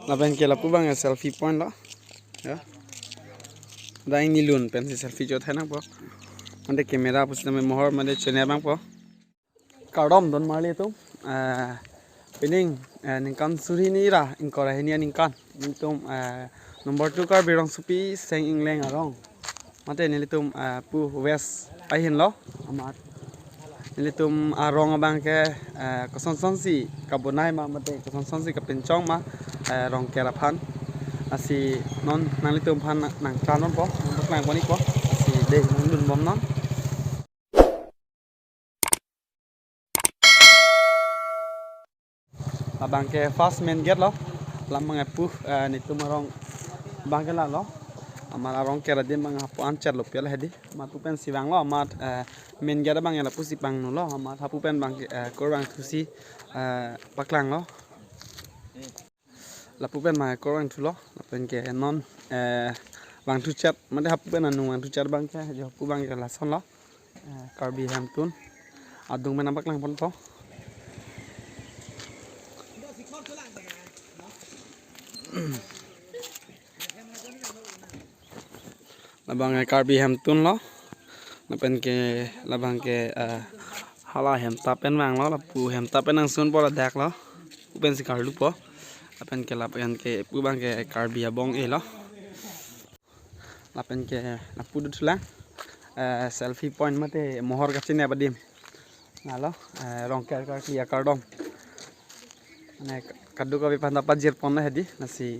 Laban ke lapu bang selfie point lo. Ya. Daing nilun pen si selfie jo thai na po. Mande kamera pus na mohor mande chene bang po. Kardom don mali tu. Pining ningkan suri ni ra ingkora henia ningkan. Ningtum nomor 2 kar birong supi seng ingleng arong. Mate nilitum pu west ahin lo. Amat nilitum arong abang ke kosong si kabunai ma mate kosong si kapencong ma rong kerapan asi non nalitum pan nang kanon po nang nang boni po asi deh nang dun bom non abang ke fast main gate lo lamang epu nitum arong bang ke la lo amar arong kera din bang hapu ancer lo piala hedi matu pen siwang lo amat main gate bang ela pusi bang no lo amat hapu pen bang korang tusi paklang lo lapu pen ma korang tu lo lapen ke non bang tu chat made hapu pen anu bang tu chat bang ke jo hapu bang ke lason lo karbi hamtun adung men paklang pon po labang karbi hamtun lo lapen ke labang ke hala hem tapen bang lo lapu hem tapen ang sun pola dak lo pen si karlu po lapen ke pu bang ke karbi abong e lo lapen ke lapu dutla selfie point mate mohor kachine badim nalo rong ker kar kia kardom ane kadu ka bipanda pajir pon hedi nasi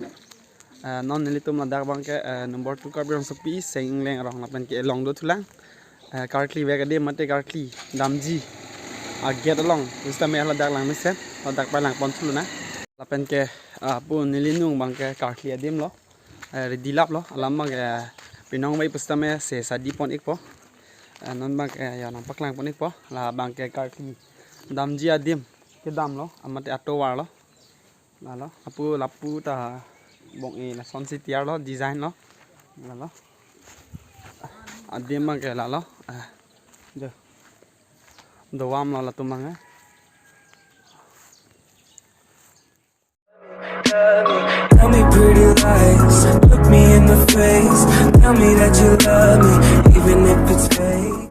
non nilitum la dak bang ke nomor 2 kar birong sepi seng leng rong lapen ke long do thulang karkli vega de mate karkli damji aget along usta me la dak lang mesen la dak pa lang pon thulu na lapen ke pu nilinung bang ke karkli adim lo redilap lo alam bang pinong bai pusta me se sadi pon ik po non bang ke ya nampak lang pon ik po la bang ke karkli damji adim ke dam lo amate ato war lo la lo apu lapu ta bong e la son sitiar lo design lo la lo adim bang ke la lo jo doam lo la tumang Tell me pretty lies, look me in the face. Tell me that you love me, even if it's